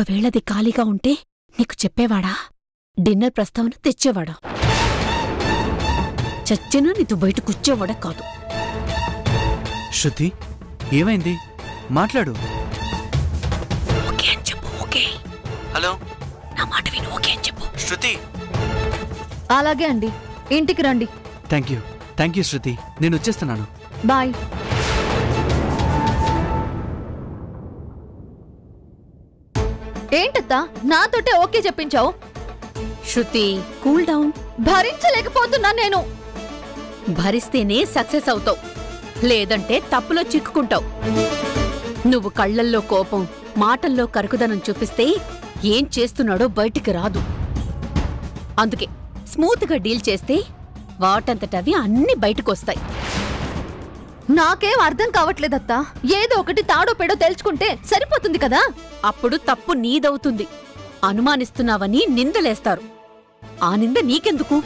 ఒకవేళది ఖాళీగా ఉంటే నీకు చెప్పేవాడా? డిన్నర్ ప్రస్తావన తెచ్చేవాడా? చచ్చినా నీతో బయట కూర్చేవాడా కాదు. శృతి, ఏమైంది? మాట్లాడు. ఓకే అని చెప్పు. ఓకే. హలో, నా మాట విను. ఓకే అని చెప్పు. శృతి. అలాగే అండి, ఇంటికి రండి. థ్యాంక్ యూ శృతి, నేను వచ్చేస్తున్నాను. బాయ్. ఏంటత్తా నాతోటే ఓకే చెప్పించావు? శృతి, కూల్ డౌన్. భరించలేకపోతున్నా నేను. భరిస్తేనే సక్సెస్ అవుతావు, లేదంటే తప్పులో చిక్కుకుంటావు. నువ్వు కళ్లల్లో కోపం, మాటల్లో కరుకుదనం చూపిస్తే ఏం చేస్తున్నాడో బయటికి రాదు. అందుకే స్మూత్గా డీల్ చేస్తే వాటంతటవి అన్ని బయటకొస్తాయి. నాకేం అర్థం కావట్లేదత్తా. ఏదో ఒకటి తాడో పెడో తెలుసుకుంటే సరిపోతుంది కదా. అప్పుడు తప్పు నీదవుతుంది. అనుమానిస్తున్నావని నిందలేస్తారు. ఆ నింద నీకెందుకు?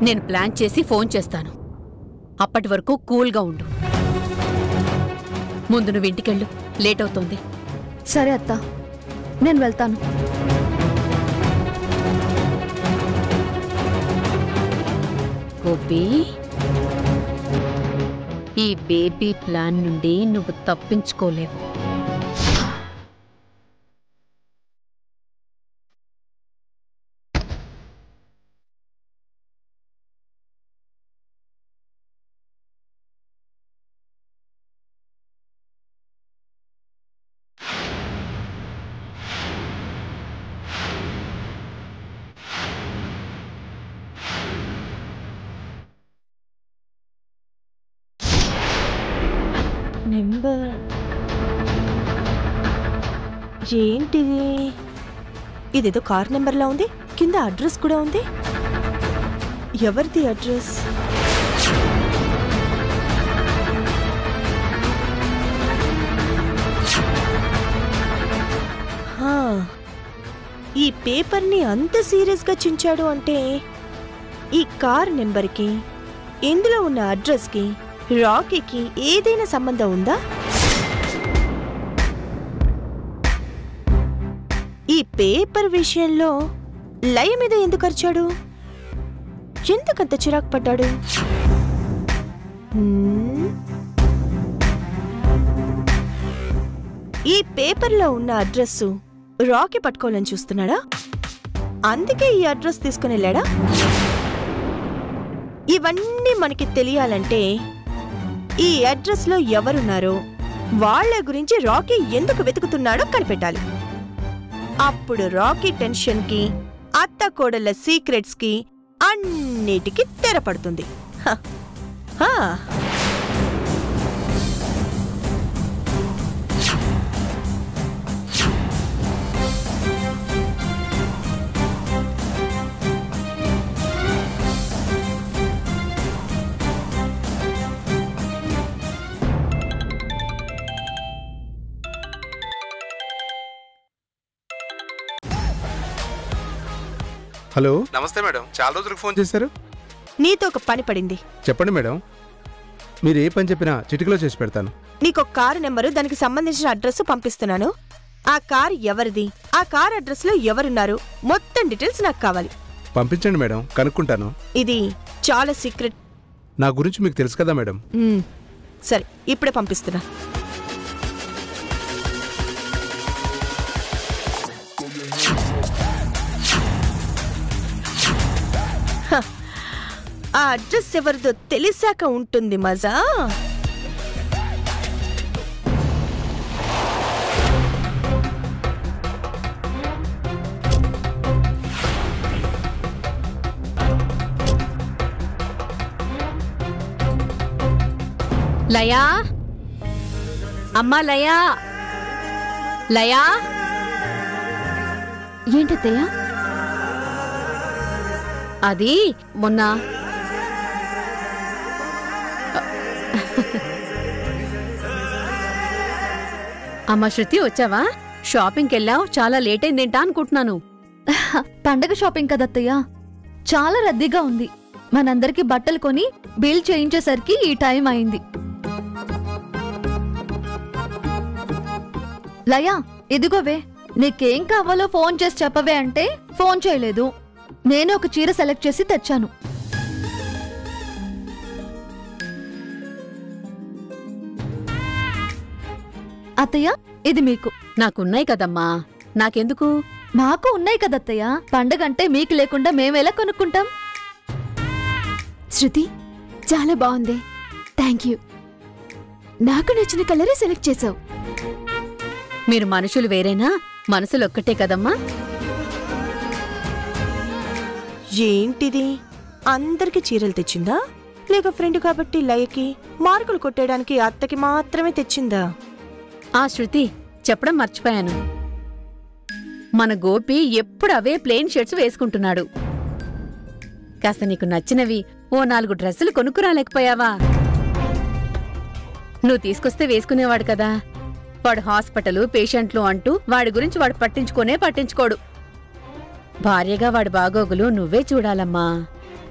నేను ప్లాన్ చేసి ఫోన్ చేస్తాను. అప్పటి వరకు కూల్గా ఉండు. ముందు నువ్వు ఇంటికెళ్ళు, లేట్ అవుతోంది. సరే అత్తా, నేను వెళ్తాను. గోపి, ఈ బేబీ ప్లాన్ నుండి నువ్వు తప్పించుకోలేవు. నెంబర్ ఏంటిది? ఇదేదో కార్ నెంబర్లా ఉంది. కింద అడ్రస్ కూడా ఉంది. ఎవరిది అడ్రస్? ఈ పేపర్ని అంత సీరియస్గా చించాడు అంటే ఈ కార్ నెంబర్కి, ఇందులో ఉన్న అడ్రస్కి, రాకీకి ఏదైనా సంబంధం ఉందా? ఈ పేపర్ విషయంలో లయ మీద ఎందుకు అరిచాడు? ఎందుకంత చిరాకు పడ్డాడు? ఈ పేపర్లో ఉన్న అడ్రస్ రాకీ పట్టుకోవాలని చూస్తున్నాడా? అందుకే ఈ అడ్రస్ తీసుకుని వెళ్ళాడా? ఇవన్నీ మనకి తెలియాలంటే ఈ అడ్రస్ లో ఎవరున్నారో, వాళ్ల గురించి రాకీ ఎందుకు వెతుకుతున్నాడో కనిపెట్టాలి. అప్పుడు రాకీ టెన్షన్ కి, అత్త కోడళ్ళ సీక్రెట్స్ కి అన్నిటికీ తెరపడుతుంది. హలో, నమస్తే మేడం. చాలా రోజులకు ఫోన్ చేశారు. నీతో ఒక పని పడింది. చెప్పండి మేడం. మీరు ఏ పని చెప్పినా చిటికలో చేసి పెడతాను. నీకు కారు నెంబరు, దానికి సంబంధించిన అడ్రస్ పంపిస్తున్నాను. ఆ కార్ ఎవరిది, ఆ కార్ అడ్రస్ లో ఎవరున్నారు, మొత్తం డీటెయిల్స్ నాకు కావాలి. పంపించండి మేడం, కనుక్కుంటాను. ఇది చాలా సీక్రెట్. నా గురించి మీకు తెలుసు కదా మేడం. సరే, ఇప్పుడే పంపిస్తున్నా. ఆ అడ్రస్ ఎవరిదో తెలిసాక ఉంటుంది మజా. లయా, అమ్మా లయా, లయా. ఏంటత్తయ్యా? అది మొన్న అమ్మా శృతి, వచ్చావా? షాపింగ్కి వెళ్ళావు, చాలా లేట్ అయిందేంటా అనుకుంటున్నాను. పండగ షాపింగ్ కదత్తయ్యా, చాలా రద్దీగా ఉంది. మనందరికి బట్టలు కొని బిల్ చేయించేసరికి ఈ టైం అయింది. లయా, ఇదిగోవే, నీకేం కావాలో ఫోన్ చేసి చెప్పవే అంటే ఫోన్ చేయలేదు. నేను ఒక చీర సెలెక్ట్ చేసి తెచ్చాను. అత్తయ్య, ఇది మీకు. నాకున్నాయి కదమ్మా, నాకెందుకు? మాకు ఉన్నాయి కదత్తయ్య. పండగంటే మీకు లేకుండా మేమెలా కొనుక్కుంటాం? శృతి, చాలా బాగుంది. Thank you. నాకు నచ్చిన కలరే సెలెక్ట్ చేసావు. మీరు మనుషులు వేరేనా, మనసులు ఒక్కటే కదమ్మా. ఏంటిది? అందరికి చీరలు తెచ్చిందా, లేక ఫ్రెండ్ కాబట్టి లయకి మార్కులు కొట్టేయడానికి అత్తకి మాత్రమే తెచ్చిందా? ఆ శృతి, చెప్పడం మర్చిపోయాను. మన గోపి ఎప్పుడు అవే ప్లెయిన్ షర్ట్స్ వేసుకుంటున్నాడు. కాస్త నీకు నచ్చినవి ఓ 4 డ్రెస్సులు కొనుక్కురాలేకపోయావా? నువ్వు తీసుకొస్తే వేసుకునేవాడు కదా. వాడు హాస్పిటలు, పేషెంట్లు అంటూ వాడి గురించి వాడు పట్టించుకోడు. భార్యగా వాడి బాగోగులు నువ్వే చూడాలమ్మా.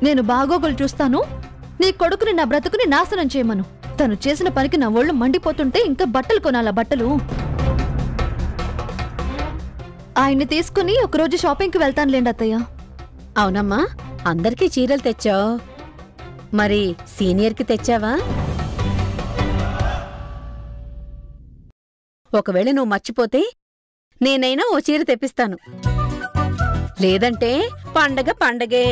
నేను బాగోగులు చూస్తాను, నీ కొడుకుని నా బ్రతుకుని నాశనం చేయమను. తను చేసిన పనికి నా ఒళ్ళు మండిపోతుంటే ఇంకా బట్టలు కొనాలా? బట్టలు ఆయన్ని తీసుకుని ఒకరోజు షాపింగ్కి వెళ్తానులేండి అత్తయ్య. అవునమ్మా, అందరికీ చీరలు తెచ్చావు, మరి సీనియర్కి తెచ్చావా? ఒకవేళ నువ్వు మర్చిపోతే నేనైనా ఓ చీర తెప్పిస్తాను. లేదంటే పండగే.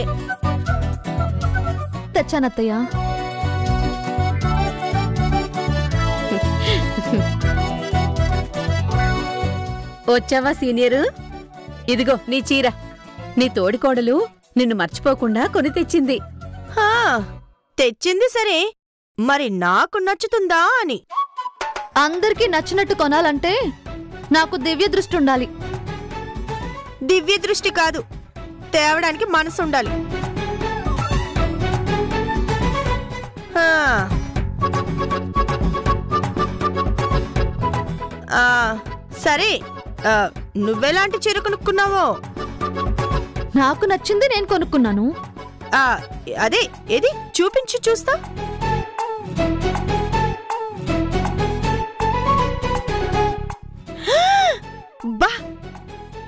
తెచ్చానత్తయ్య. వచ్చావా సీనియరు? ఇదిగో నీ చీర. నీ తోడికోడలు నిన్ను మర్చిపోకుండా కొని తెచ్చింది. హా, తెచ్చింది సరే, మరి నాకు నచ్చుతుందా అని. అందరికీ నచ్చినట్టు కొనాలంటే నాకు దివ్య దృష్టి ఉండాలి. దివ్య దృష్టి కాదు, తేవడానికి మనసు ఉండాలి. హా. సరే, నువ్వెలాంటి చీర కొనుక్కున్నావో? నాకు నచ్చింది నేను కొనుక్కున్నాను. అదే, ఏది చూపించి చూస్తా. బా,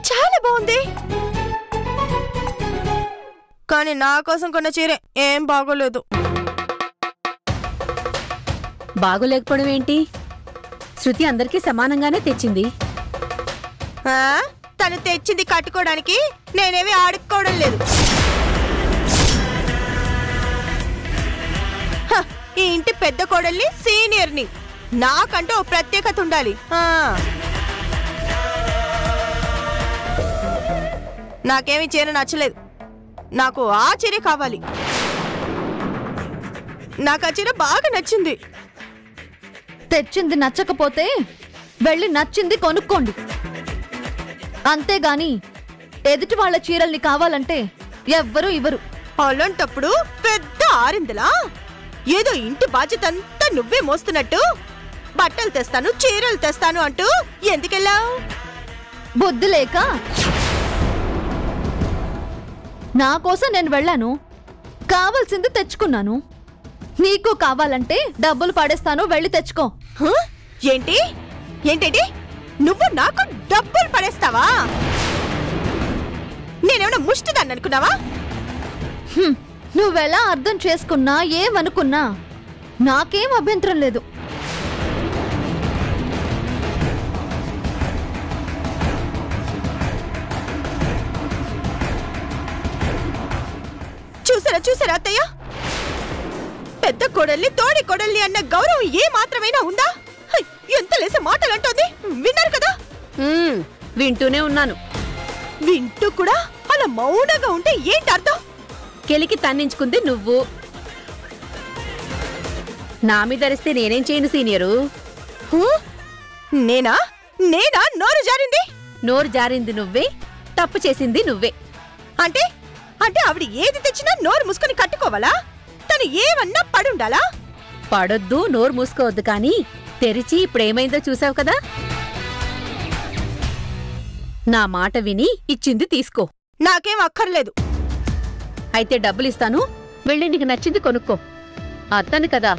చాలా బాగుంది. కానీ నా కోసం కొన్న చీర ఏం బాగోలేదు. బాగోలేకపోవడం ఏంటి? శృతి అందరికీ సమానంగానే తెచ్చింది. తను తెచ్చింది కట్టుకోవడానికి, నేనేవి ఆడుకోవడం లేదు. ఈ ఇంటి పెద్ద కోడల్ని, సీనియర్ని. నాకంటూ ఓ ప్రత్యేకత ఉండాలి. నాకేమీ చీర నచ్చలేదు, నాకు ఆ చీర కావాలి. నాకు ఆ చీర బాగా నచ్చింది. తెచ్చింది నచ్చకపోతే వెళ్ళి నచ్చింది కొనుక్కోండి. అంతేగాని ఎదుటి వాళ్ళ చీరల్ని కావాలంటే ఎవ్వరూ ఇవ్వరు. అలాంటప్పుడు పెద్ద ఆరిందలా ఏదో ఇంటి బాధ్యత అంతా నువ్వే మోస్తున్నట్టు బట్టలు తెస్తాను, చీరలు తెస్తాను అంటూ ఎందుకెళ్ళావు? బుద్ధి లేక. నా కోసం నేను వెళ్ళాను, కావాల్సింది తెచ్చుకున్నాను. నీకు కావాలంటే డబ్బులు పడేస్తాను, వెళ్ళి తెచ్చుకో. ఏంటి ఏంటి నువ్వు నాకు డబ్బులు పడేస్తావా? నేనేమన్నా ముష్టిదాన్ని అనుకున్నావా? నువ్వెలా అర్థం చేసుకున్నా, ఏమనుకున్నా నాకేం అభ్యంతరం లేదు. చూసారా అత్తయ్య? పెద్ద కోడల్ని, తోడి కోడల్ని అన్న గౌరవం ఏ మాత్రమైనా ఉందా? ఎంత లేసే మాటలు అంటోంది, విన్నారు కదా? వింటూనే ఉన్నాను. వింటూ కూడా అలా మౌనంగా ఉంటే ఏంటి అర్థం? కెలికి తన్నించుకుంది నువ్వు. నా మీద అరిస్తే నేనేం చేయను సీనియరు. నేనా నోరు జారింది? నోరు జారింది నువ్వే, తప్పు చేసింది నువ్వే. అంటే ఆవిడ ఏది తెచ్చినా నోరు మూసుకొని కట్టుకోవాలా? తను ఏమన్నా పడుండాలా? పడొద్దు, నోరు మూసుకోవద్దు, కానీ తెరిచి ఇప్పుడేమైందో చూసావు కదా. నా మాట విని ఇచ్చింది తీసుకో. నాకేం అక్కర్లేదు. అయితే డబ్బులిస్తాను, వెళ్ళి నీకు నచ్చింది కొనుక్కో. అత్తను కదా,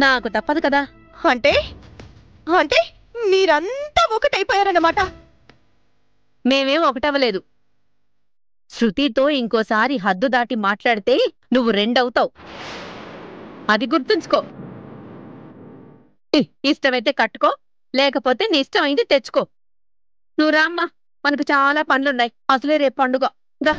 నాకు తప్పదు కదా. అంటే మీరంతా ఒకటైపోయారన్నమాట. మేమేం ఒకటవలేదు. శృతితో ఇంకోసారి హద్దు దాటి మాట్లాడితే నువ్వు 2 అవుతావు. అది గుర్తుంచుకో. ఇష్టమైతే కట్టుకో, లేకపోతే నీ ఇష్టమైంది తెచ్చుకో. నువ్వు రామ్మా, మనకు చాలా పనులున్నాయి. అసలే రేపు పండుగ. రా.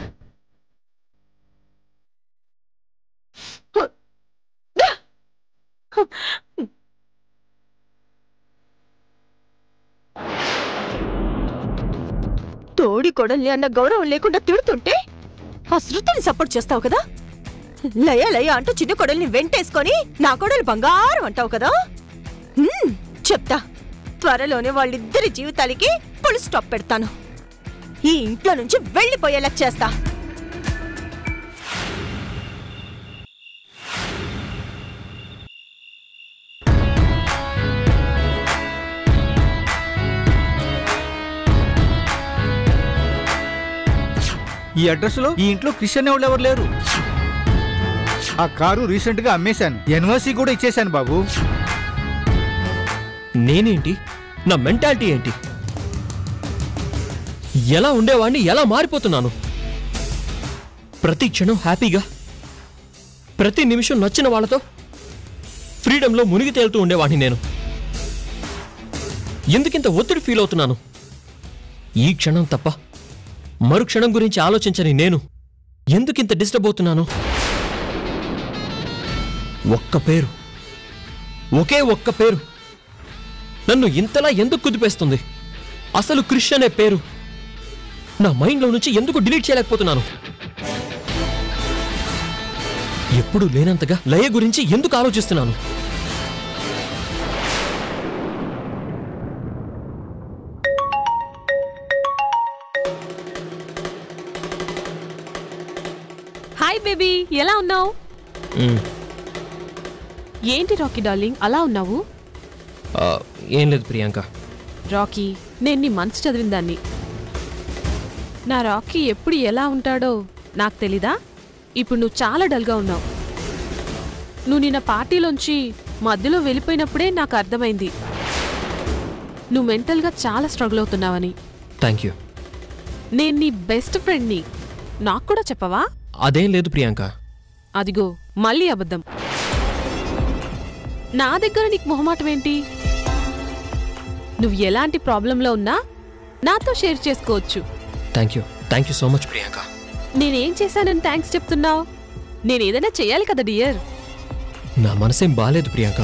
తోడి కొడల్ని అన్న గౌరవం లేకుండా తిడుతుంటే ఆ శృతిని సపోర్ట్ చేస్తావు కదా. లయ లయ అంటూ చిన్న కొడల్ని వెంటేసుకొని నా కొడలు బంగారం అంటావు కదా. చెప్తా, త్వరలోనే వాళ్ళిద్దరి జీవితాలకి ఫుల్ స్టాప్ పెడతాను. ఈ ఇంట్లో నుంచి వెళ్ళిపోయేలా చేస్తా. ఈ అడ్రస్లో ఈ ఇంట్లో క్రిస్టియన్ వాళ్ళు ఎవరు లేరు. ఆ కారు రీసెంట్ గా అమ్మేశాను. ఎన్ఓసి కూడా ఇచ్చేశాను బాబు. నేనేంటి, నా మెంటాలిటీ ఏంటి, ఎలా ఉండేవాడిని ఎలా మారిపోతున్నాను. ప్రతి క్షణం హ్యాపీగా, ప్రతి నిమిషం నచ్చిన వాళ్ళతో ఫ్రీడంలో మునిగి తేలుతూ ఉండేవాడిని నేను. ఎందుకింత ఒత్తిడి ఫీల్ అవుతున్నాను? ఈ క్షణం తప్ప మరు క్షణం గురించి ఆలోచించని నేను ఎందుకింత డిస్టర్బ్ అవుతున్నాను? ఒక్క పేరు, ఒకే ఒక్క పేరు నన్ను ఇంతలా ఎందుకు కుదిపేస్తుంది? అసలు క్రిష్ అనే పేరు నా మైండ్లో నుంచి ఎందుకు డిలీట్ చేయలేకపోతున్నాను? ఎప్పుడు లేనంతగా లయ గురించి ఎందుకు ఆలోచిస్తున్నాను? హాయ్ బేబీ, ఎలా ఉన్నావు? ఏంటి రాకీ డార్లింగ్ అలా ఉన్నావు? ఏం లేదు ప్రియాంక. రాకీ, నేను నీ మనసు చదివిన దాన్ని. నా రాకీ ఎప్పుడు ఎలా ఉంటాడో నాకు తెలీదా? ఇప్పుడు నువ్వు చాలా డల్గా ఉన్నావు. నువ్వు నిన్న పార్టీలోంచి మధ్యలో వెళ్ళిపోయినప్పుడే నాకు అర్థమైంది నువ్వు మెంటల్గా చాలా స్ట్రగుల్ అవుతున్నావని. Thank you. నేను నీ బెస్ట్ ఫ్రెండ్ని, నాకు కూడా చెప్పవా? అదేం లేదు ప్రియాంక. అదిగో మళ్ళీ అబద్ధం. నా దగ్గర నీకు మొహమాటం ఏంటి? నువ్వు ఎలాంటి ప్రాబ్లంలో ఉన్నా నాతో షేర్ చేసుకోవచ్చు. Thank you so much Priyanka. నేనేం చేశానని థ్యాంక్స్ చెప్తున్నావు? నేనేదైనా చెయ్యాలి కదా డియర్. నా మనసేం బాలేదు ప్రియాంక.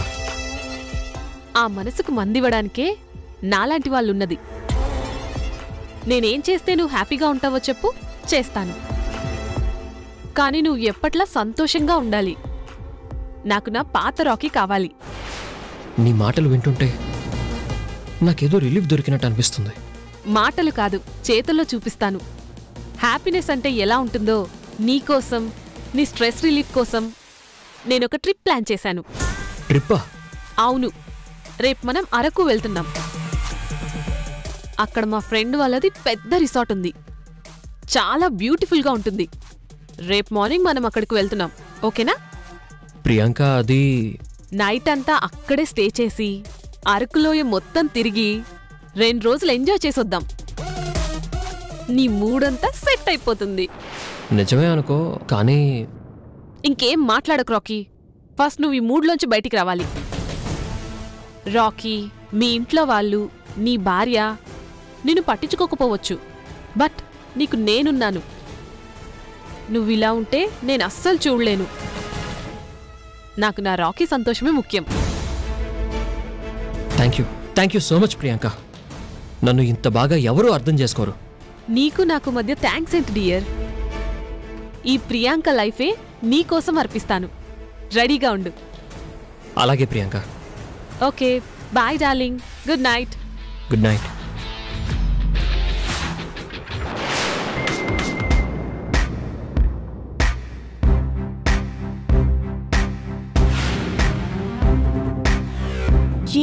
ఆ మనసుకు మందివ్వడానికే నాలాంటి వాళ్ళున్నది. నేనేం చేస్తే నువ్వు హ్యాపీగా ఉంటావో చెప్పు, చేస్తాను. కానీ నువ్వు ఎప్పట్లా సంతోషంగా ఉండాలి. నాకు నా పాత రాకీ కావాలి. నీ మాటలు వింటుంటే నాకేదో రిలీఫ్ దొరికినట్టు అనిపిస్తుంది. మాటలు కాదు, చేతుల్లో చూపిస్తాను. హ్యాపీనెస్ అంటే ఎలా ఉంటుందో నీకోసం, నీ స్ట్రెస్ రిలీఫ్ కోసం నేనొక ట్రిప్ ప్లాన్ చేశాను. ట్రిప్పా? అవును, రేపు మనం అరకు వెళ్తున్నాం. అక్కడ మా ఫ్రెండ్ వాళ్ళది పెద్ద రిసార్ట్ ఉంది. చాలా బ్యూటిఫుల్గా ఉంటుంది. రేపు మార్నింగ్ మనం అక్కడికి వెళ్తున్నాం. ఓకేనా? ప్రియాంక, అది నైట్ అంతా అక్కడే స్టే చేసి అరకులోయ మొత్తం తిరిగి 2 రోజులు ఎంజాయ్ చేసొద్దాం. నీ మూడంతా సెట్ అయిపోతుంది. నిజమే అనుకో, కానీ ఇంకేం మాట్లాడకు రాకీ. ఫస్ట్ నువ్వు ఈ మూడ్లోంచి బయటికి రావాలి. రాకీ, మీ ఇంట్లో వాళ్ళు, నీ భార్య నిన్ను పట్టించుకోకపోవచ్చు, బట్ నీకు నేనున్నాను. నువ్విలా ఉంటే నేను అస్సలు చూడలేను. నాకు నా రాకీ సంతోషమే ముఖ్యం. Thank you so much Priyanka. నన్ను ఇంత బాగా ఎవరూ అర్థం చేసుకోరు. నీకు నాకు మధ్య థ్యాంక్స్ ఏంటి డియర్? ఈ ప్రియాంక లైఫే నీకోసం అర్పిస్తాను. రెడీగా ఉండు. అలాగే Priyanka. Okay, bye darling. Good night. Good night.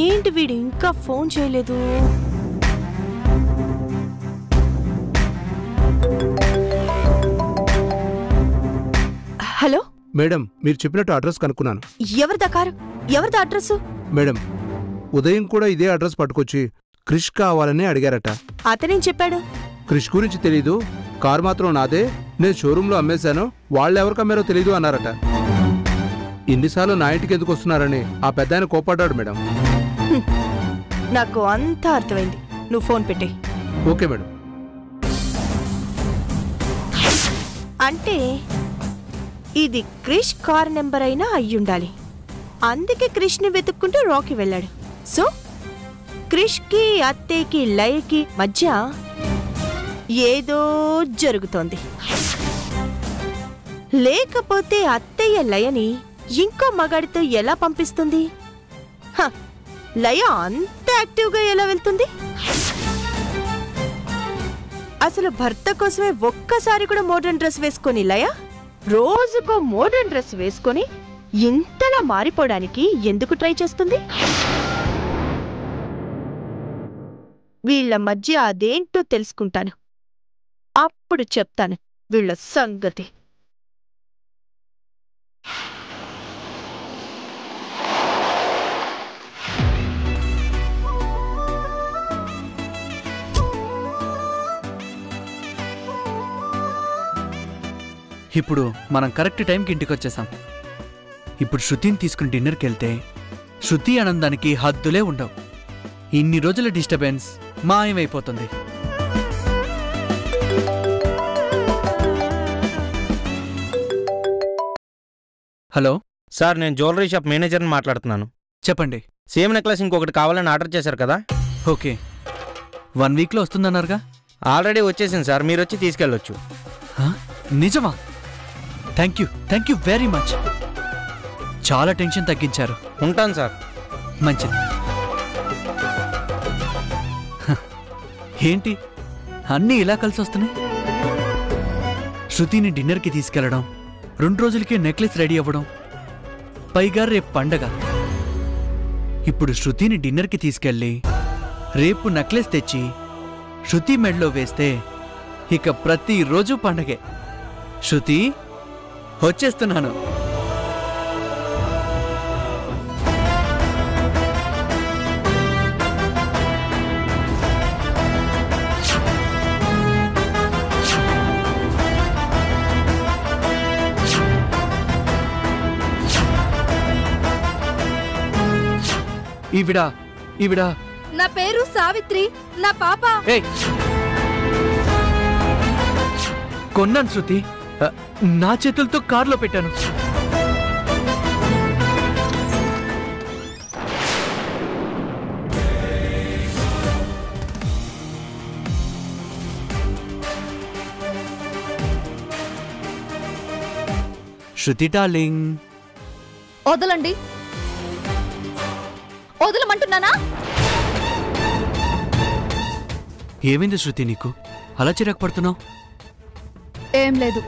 ఏంటి వీడు ఇంకా ఫోన్ చేయలేదు? హలో మేడం, మీరు చెప్పినట్టు అడ్రస్ కనుక్కున్నాను. ఎవరిదా కారు? ఎవరిదా అడ్రస్? మేడం, ఉదయం కూడా ఇదే అడ్రస్ పట్టుకొచ్చి క్రిష్ కావాలని అడిగారట. అతనేం చెప్పాడు? క్రిష్ గురించి తెలీదు, కారు మాత్రం నాదే, నేను షోరూంలో అమ్మేశాను, వాళ్ళు ఎవరికి అమ్మారో తెలీదు అన్నారట. ఇన్నిసార్లు నా ఇంటికి ఎందుకు వస్తున్నారని ఆ పెద్ద ఆయన కోపడ్డాడు మేడం. నాకు అంతా అర్థమైంది. నువ్వు ఫోన్ పెట్టే. Okay madam. అంటే ఇది క్రిష్ కార్ నెంబర్ అయినా అయ్యుండాలి. అందుకే క్రిష్ని వెతుక్కుంటూ రాకీ వెళ్ళాడు. సో క్రిష్కి అత్తయ్యకి లయకి మధ్య ఏదో జరుగుతోంది. లేకపోతే అత్తయ్య లయని ఇంకో మగాడితో ఎలా పంపిస్తుంది? లయ అంత యాక్టివ్గా ఎలా వెళ్తుంది? అసలు భర్త కోసమే ఒక్కసారి కూడా మోడర్న్ డ్రెస్ వేసుకొని లయ రోజుకో మోడర్న్ డ్రెస్ వేసుకొని ఇంతలా మారిపోవడానికి ఎందుకు ట్రై చేస్తుంది? వీళ్ల మధ్య అదేంటో తెలుసుకుంటాను. అప్పుడు చెప్తాను వీళ్ల సంగతి. ఇప్పుడు మనం కరెక్ట్ టైంకి ఇంటికి వచ్చేసాం. ఇప్పుడు శృతిని తీసుకుని డిన్నర్కి వెళ్తే శృతి ఆనందానికి హద్దులే ఉండవు. ఇన్ని రోజుల డిస్టర్బెన్స్ మాయమైపోతుంది. హలో సార్, నేను జ్యువెలరీ షాప్ మేనేజర్ని మాట్లాడుతున్నాను. చెప్పండి. సేమ్ నెక్లెస్ ఇంకొకటి కావాలని ఆర్డర్ చేశారు కదా? ఓకే, 1 వీక్లో వస్తుందన్నారుగా? ఆల్రెడీ వచ్చేసింది సార్, మీరు వచ్చి తీసుకెళ్ళొచ్చు. నిజమా? Thank you very much. చాలా టెన్షన్ తగ్గించారు. ఉంటాను సార్. మంచిది. ఏంటి అన్నీ ఇలా కలిసి వస్తున్నాయి? శృతిని డిన్నర్కి తీసుకెళ్లడం, 2 రోజులకే నెక్లెస్ రెడీ అవ్వడం, పైగా రేపు పండగ. ఇప్పుడు శృతిని డిన్నర్కి తీసుకెళ్ళి రేపు నెక్లెస్ తెచ్చి శృతి మెడలో వేస్తే ఇక ప్రతిరోజు పండగే. శృతి, వచ్చేస్తున్నాను. ఈవిడా నా పేరు సావిత్రి, నా పాప. కొన్నాను శృతి, నా చేతులతో కారులో పెట్టాను. శృతి డార్లింగ్, వదలండి. వదలమంటున్నానా? ఏమైంది శృతి నీకు అలా చిరాకు పడుతున్నావు? ఏం లేదు.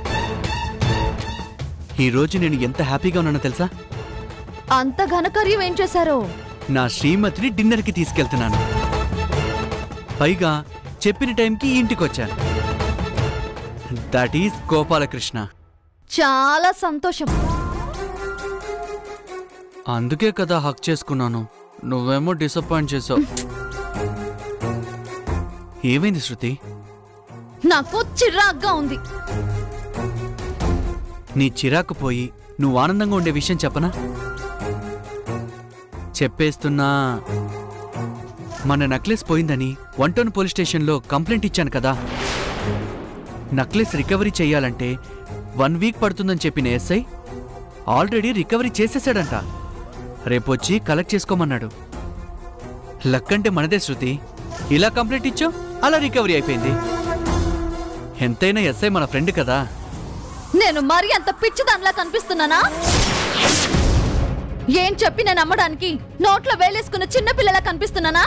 ఈరోజు నేను ఎంత హ్యాపీగా ఉన్నానో తెలుసా? అంత ఘనకార్యం ఏం చేశారో? నా శ్రీమతిని డిన్నర్కి తీసుకెళ్తున్నాను. పైగా చెప్పిన టైంకి ఇంటికొచ్చాను. That is Gopalakrishna. చాలా సంతోషం. అందుకే కదా హక్ చేసుకున్నాను. నువ్వేమో డిసప్పాయింట్ చేసావు. ఏమైంది శృతి? నాకు చిరాగ్గా ఉంది. నీ చిరాకు పోయి నువ్వు ఆనందంగా ఉండే విషయం చెప్పనా? చెప్పేస్తున్నా. మన నెక్లెస్ పోయిందని 1 టౌన్ పోలీస్ స్టేషన్లో కంప్లైంట్ ఇచ్చాను కదా. నెక్లెస్ రికవరీ చెయ్యాలంటే 1 వీక్ పడుతుందని చెప్పిన ఎస్ఐ ఆల్రెడీ రికవరీ చేసేసాడంట. రేపొచ్చి కలెక్ట్ చేసుకోమన్నాడు. లక్కంటే మనదే శృతి. ఇలా కంప్లైంట్ ఇచ్చాం, అలా రికవరీ అయిపోయింది. ఎంతైనా ఎస్ఐ మన ఫ్రెండ్ కదా. నేను మరి అంత పిచ్చిదానిలా కనిపిస్తున్నానా? ఏం చెప్పి నేను నమ్మడానికి నోట్లో వేలేసుకున్న చిన్నపిల్లలా కనిపిస్తున్నానా?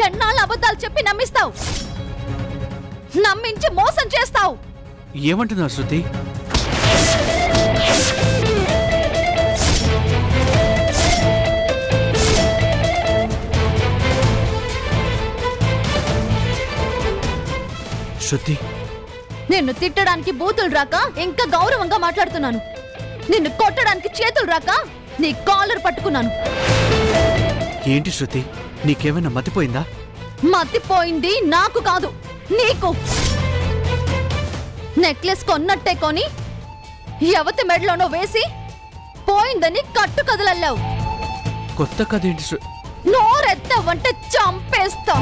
ఎన్నాళ్ళు అబద్ధాలు చెప్పి నమ్మిస్తావు, నమ్మించి మోసం చేస్తావు. ఏమంటున్నావు శృతి? శృతి, నిన్ను తిట్టడానికి బూతులు రాక ఇంకా గౌరవంగా మాట్లాడుతున్నాను. నిన్ను కొట్టడానికి చేతులు రాక నీ కాలర్ పట్టుకున్నాను. ఏంటి శృతి, నీకేమైనా మతిపోయిందా? మతిపోయింది నాకు కాదు నీకు. నెక్లెస్ కొన్నట్టే కొని ఎవతి మెడలోనో వేసి పోయిందని కట్టు కదలల్లావు. కొత్త కథ ఏంటి నోరెత్తావంటే చంపేస్తా.